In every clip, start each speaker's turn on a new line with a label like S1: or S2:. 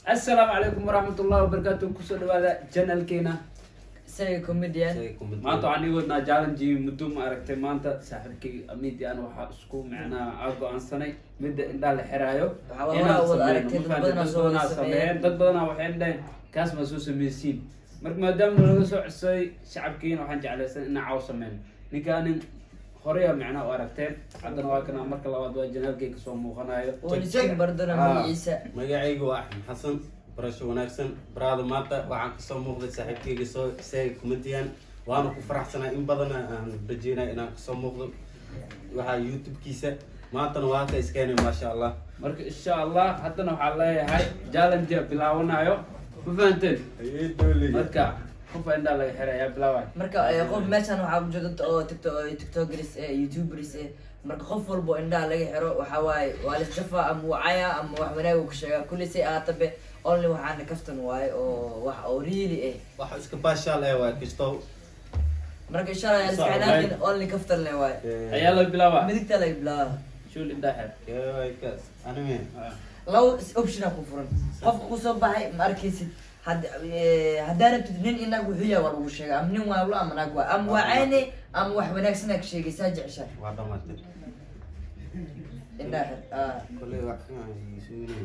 S1: السلام عليكم ورحمة الله وبركاته كسر هذا جنال كينا
S2: ساي كوميديان
S1: ما أنتوا عني قلنا جالن جي مدوم أركت ما أنت سحركي أميدي أنا وحاسكو معنا أرجو عن سنة مد إن ده الحرايو
S2: هنا أول أركت
S1: بدنا سمين بدنا وحين ده كاس مسوس ميسين مرك ما دام لو سوع السي شعب كين وحنج على سنة إن عاوز سمين نكان خريا معنا وأركتين عندنا واكنا مرك الله ودوا جنال كي كسوم وخنايو
S2: ونسيب بردنا من عيسى
S3: ما يعيقوا أحمد حسن برشة وناكسن براد ماتا وعن كسوم مغلق صاحبتي كسو ساي كومنتيان وأنا كفرح سنة إن بدنا بجينا إن كسوم مغلق وها يوتيوب كيسة ماتا نواتا إسكاني ما شاء الله
S1: مرك إن شاء الله حتى نوح الله هاي جالن جا بلاونا يو فهمتين مركا خوف عند الله يحرق يا بلاوي
S2: marka qof meeshan waxa ku jirta oo tiktokeris youtuberis marka qof walbo indhaha laga xiro waxa waaye waa la jafa ama wacaya ama wax wanaag ku sheega kulli si aatabe only waxaan kaftan waaye oo wax oo really
S3: waxa iska baashaal ee waa kisto
S2: marka insha Allah iskanaadin only kaftan le waaye
S1: ayaa la bilaabaa
S2: midigta la bilaabaa
S1: شو اللي داحر
S3: ee kaas ana meen
S2: law option ku furan qofka ku soo baxay ma arkaysid haddaan rabtid nin inaag wuxuu yahay waa lagu sheegaa ama nin waablo ama naag waa ama waa cayne ama wax wanaagsan aad sheegaysaa jeceshahay
S3: waa dhamaatay
S2: indhaha
S3: kulay wax ka yisuunay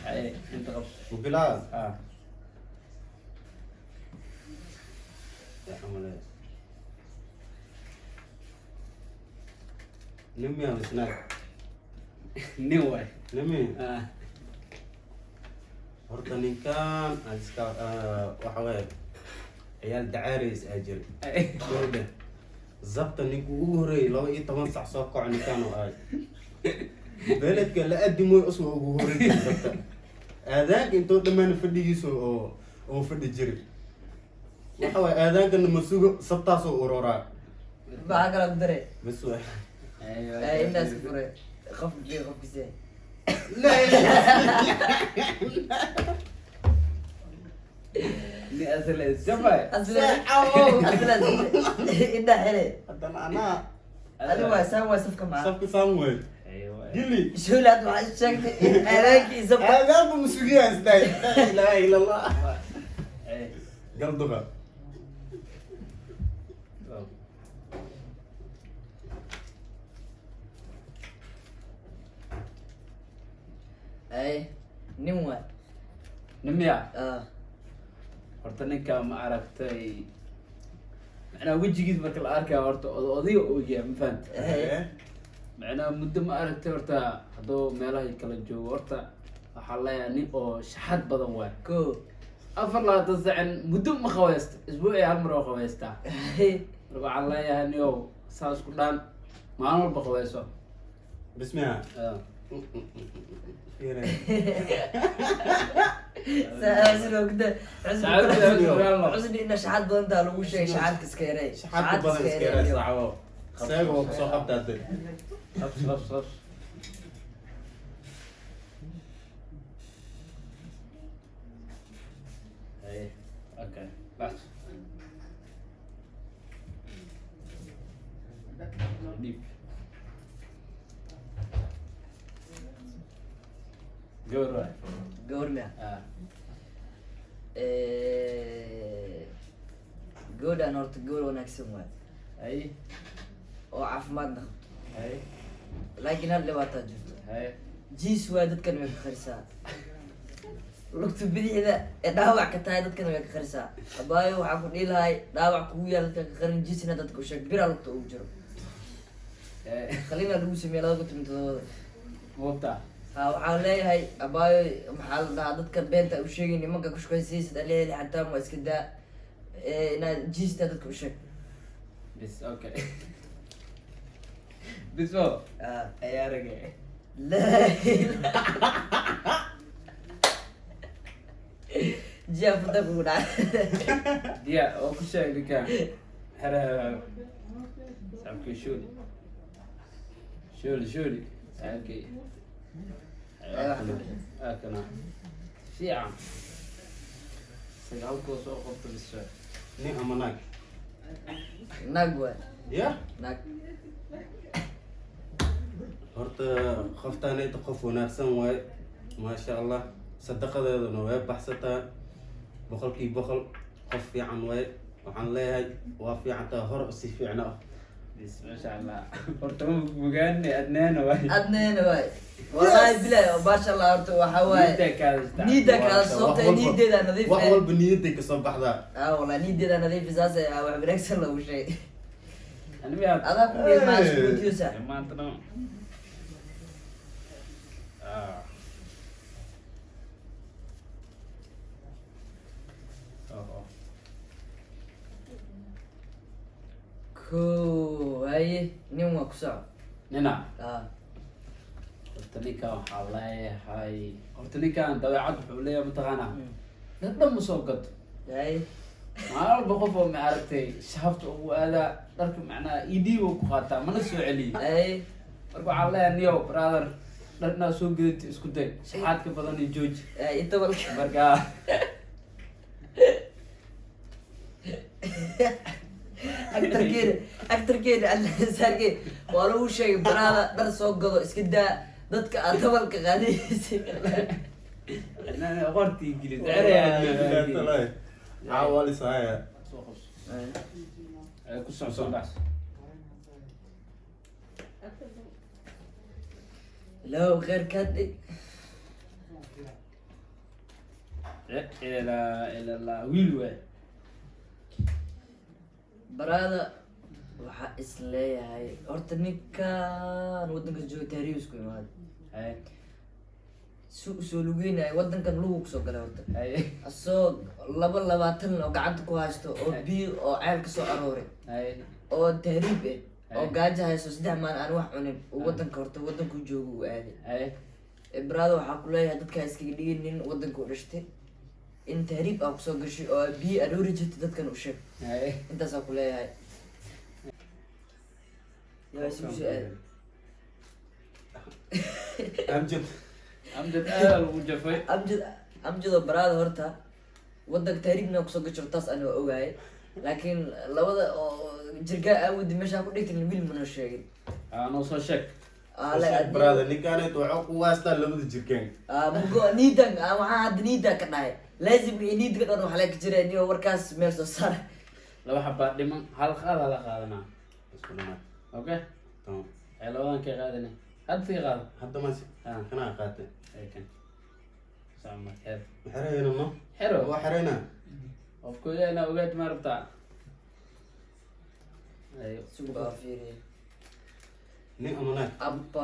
S1: اي انت غبص
S3: وبلال
S1: اه
S3: يا حمله نمي يا سناك
S1: نوي
S3: نمي
S1: اه
S3: horta ninkan iska waxa weeye ciyaal dacaareys ajir gabadha zabta ninku ugu horeeyay 12 sac soo kaco ninkan oo ay beledka la adimo usoo ugu horeeyay zabta aadaanka intoo dhamaan fadhigiiso oo fadhi jiray waxa weeye aadaankan ma sugo sabtaas oo uroraa
S2: baa kala dare
S3: bas waa
S1: ايوه
S2: indaas fure qof qofkiisa
S3: la
S1: ني اسل الجبل
S2: asla inda hele
S3: hadan ana
S2: adi waa saa waa safka ma
S3: sabka samuel
S1: ايوه
S3: gili
S2: shulaad waxa sheegtay aadankiisa
S3: aadaanku musugiyaas day la ilaha illa allah
S1: اي
S3: galduga
S2: ay nin waa
S1: نميا horta ninka ma aragtay macnaa wejigiis marka la arkaya horta odayga uu yahay ma fahanta macnaa muddo ma aragtay horta hadduu meelaha kala joogo horta waxaa leeyahay nin oo shaxad badan waay
S2: ko
S1: 24 saacan muddo ma qaweysta isbuucii hal mar oo qaweystaa marka waxaan leeyahay niow saa isku dhaan maalin walba qaweyso
S3: bismiha
S2: sidoo kale cusni ina shaxad badan taa lagu sheegay shaxadka iska yarey
S3: shaxadka badan iska yarey saacado seego oo soo qabtaatay
S1: خبص ايه اوكي بس ديب جورا
S2: goorma
S1: اه
S2: goodhan horta goor wanaagsan waay
S1: اي
S2: oo caafimaadna
S1: اي
S2: laakiin hal dhibaataa jirto
S1: اي
S2: jiis waa dadkan way ka kharisaa lugta bidixda ee dhaawac ka tahay dadkan way ka kharisaa abaayo waxaa ku dhihi lahay dhaawac kugu yaal dadka ka qarin jiisna dadka u sheeg biraa lugta ugu jiro khaliina lagu sameeyay 2017
S1: موبتا
S2: ha waxaan leeyahay abaayo maxaa la dhahaa dadka beenta u sheegay nimanka ku shaqaysiisad aleeli xataa ma iska daa inaad jiista dadka u sheeg
S1: بس اوكي بس هو يا رجع
S2: لا جاء فتاك وقول
S1: ديا او كل شيء اللي كان هلا سامكي شولي شولي سامكي اكنا في عام سيقالكو سوق قبط بالسؤال
S3: ni amanak
S2: naag waay
S3: ya
S2: naag
S3: horta qoftaanayda qof wanaagsan waaye maasha allah sadaqadeeduna way baxsataa boqolkiiba boqol qof fiican waaye waxaan leeyahay waa fiicantaa hor si fiicna ah
S1: بس ما شاء الله hortama bugaane adneena waay
S2: adneena waay wallahi bilaay ma sha Allah horta waxa waay niida kaada soobtay niideeda nadiif
S3: wax walba niyaday ka soo baxdaa
S2: wallahi niideeda nadiif isaas wax wanaagsan lagu sheegay
S1: أنا بيا
S2: adaa ku qiimaas gudiisa
S1: ما أنت نو
S2: ko haye nin waa ku soco
S1: نعم
S2: ah
S1: ninka waxaa leeyahay horta ninkan dabeecad wuxuu leeyahay mataqaana dad dhan ma soo gato
S2: haye
S1: maalin walba qof oo maaragtay shafta ugu aadaa dharka macnaha idiiba ku qaataa mana soo celiyo
S2: haye
S1: marka waxaa leeyahay niyo brother dhar inaad soo gedati isku day shaxaadka badan iyo jooji
S2: inta walka
S1: marka
S2: actorkeena alsaarkeed waa lagu sheegay baraada dhar soo gado iska daa dadka aad dabalka qaadaysa
S1: qortii gelid
S3: caawalisaya
S1: ku socso bas
S2: لو غير كدي
S1: إلى wiil waay
S2: برادا waxaa is leeyahay horta ninkan wadanka jooga taariisku imaad soo lugeynaya wadankan lugu kusoo galay horta asoo 22 oo gacanta ku haysto oo biyo oo ceel kasoo arooray oo tahriib oo gaajo hayso 3 maalin aan wax cunin uu wadanka horta wadanku joogo uu aaday braada waxaa ku leeyahay dadka iskaga dhigin nin wadanka u dhashtay in tahriib aa kusoo gashay oo biyo aroori jirta dadkan u sheeg intaasaa ku leeyahay
S3: amjad
S1: amjad aad lagu jafay
S2: amjado baraada horta wadanka tahriibna kusoo gasho taas aan waa ogahay laakiin labada oo jirgaa aawadi meeshaa ku dhigtan wiil mana sheegin
S1: noo soo sheeg
S3: brother ninkaanayt waxaa ku waastaa labada jirkaan
S2: mugo niidan waxaa hadda niida ka dhahay laazim iyo niidka dhan waxaa laga jira niyo warkaas meel soo saar
S1: laba xabaa dhiman hal qaad la qaadanaa
S3: isku dhamaad
S1: okay
S3: tamam
S1: ay labadan ka qaadanay hadda ka qaado
S3: hadda maasi kana qaatay
S1: kan sama xer
S3: xerayna ma
S1: xero
S3: waa xerayna
S1: qofku ina ogaad ma rabtaa ay
S2: suuqa fiiriye
S3: nin amana
S2: abba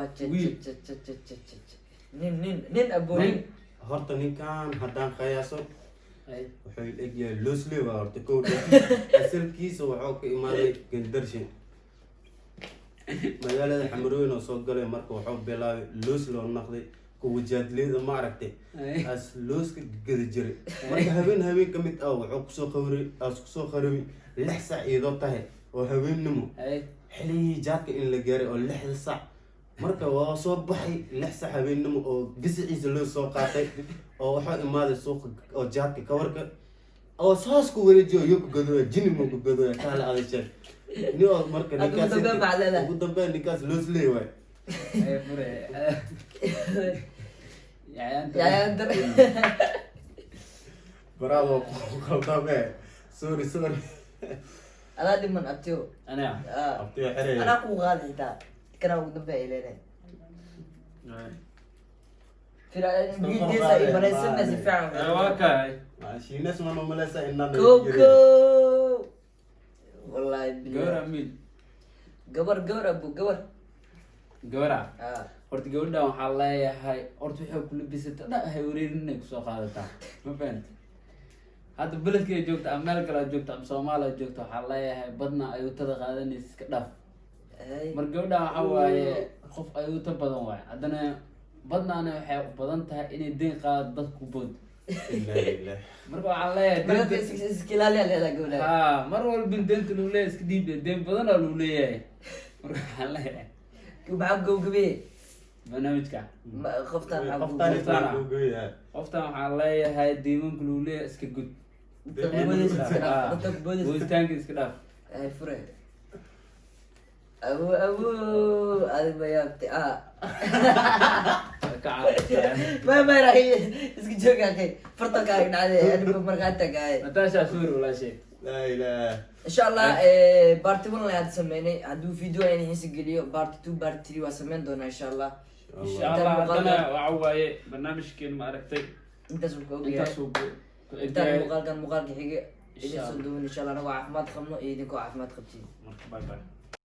S2: nin aboonin
S3: horta ninkan haddaan qiyaaso wuxuu egyahay loosle waa horta kow asalkiisa wuxuu ka imaaday gandarshin magaalada xamaroyn oo soo galay marka wuxuu bilaabay loos loo naqday kuwa jaadleeda ma aragtay as looska gada jiray marka habeen ka mid ah wuxuu kusoo qaraway 6 saac iyadoo tahay oo habeennimo xilligii jaadka in la gaaray oo 6 saac marka waa soo baxay 6 saac habeennimo oo gisiciisa loo soo qaatay oo waxaa imaaday suuqa oo jaadka kawarka oo saas ku wareejiyo iyo ku gadooya jini ma ku gadooya kaale adashay niyo marka ninkaas ugu dambeyn ninkaas loos leeyahay
S1: ay fure
S2: yaan dar
S3: bravo qaldabe sorry
S2: adaa dhiman abtiyo
S1: ana
S3: abtiyo xerey
S2: anaa ku qaadi xitaa kana ugu dambeeya leedahay geesa i maraysana si fiican
S1: waa kay
S3: shiinas ma malaysa inaan
S2: koko wallahi
S1: gawra mid
S2: gabar abu gabar
S1: gawra horta gabadhan waxaa leeyahay horta waxay ku labisata dha hay wareerin inay kusoo qaadataa ma fahanta hadda beledkay joogta ama meel kale joogta ama soomaaliya joogta waxaa leeyahay badna ayuutada qaadanaysa iska dhaaf mar gabadhan waxaa waaye qof ayuuta badan waaye haddana badnaana waxay u badan tahay inay deyn qaado dadku bood marka waxaa leeyahay
S2: iskilaaliya leedaa gabadha
S1: ha mar walba deynta lagu leeyahay iska dhiib deyn badanaa lagu leeyahay marka waxaa leeyahay
S2: maxaa gowgabe
S1: barnaamijka
S2: qoftaan
S1: waxaa leeyahay diimanka lagu leeyahay iska gud booditaanka iska dhaaf
S2: fure ابو هذا ما يابتي ما راح اسكت جوك يا اخي فرطك هاي عليه انا بمرقاتك هاي
S1: نتاشا سوري ولا شيء
S3: لا اله
S2: ان شاء الله بارت 1 لا تسميني هدو فيديو يعني هيس قليو بارت 2 بارت 3 واسمين دونا ان شاء الله
S1: ان شاء الله انا وعواي برنامج كين ما عرفتي
S2: انت سوق اوغي
S1: انت سوق
S2: انت مقال كان مقال حقيقي ان شاء الله ان شاء الله انا عافماد خمنو ايديكو عافماد قبتي
S1: باي باي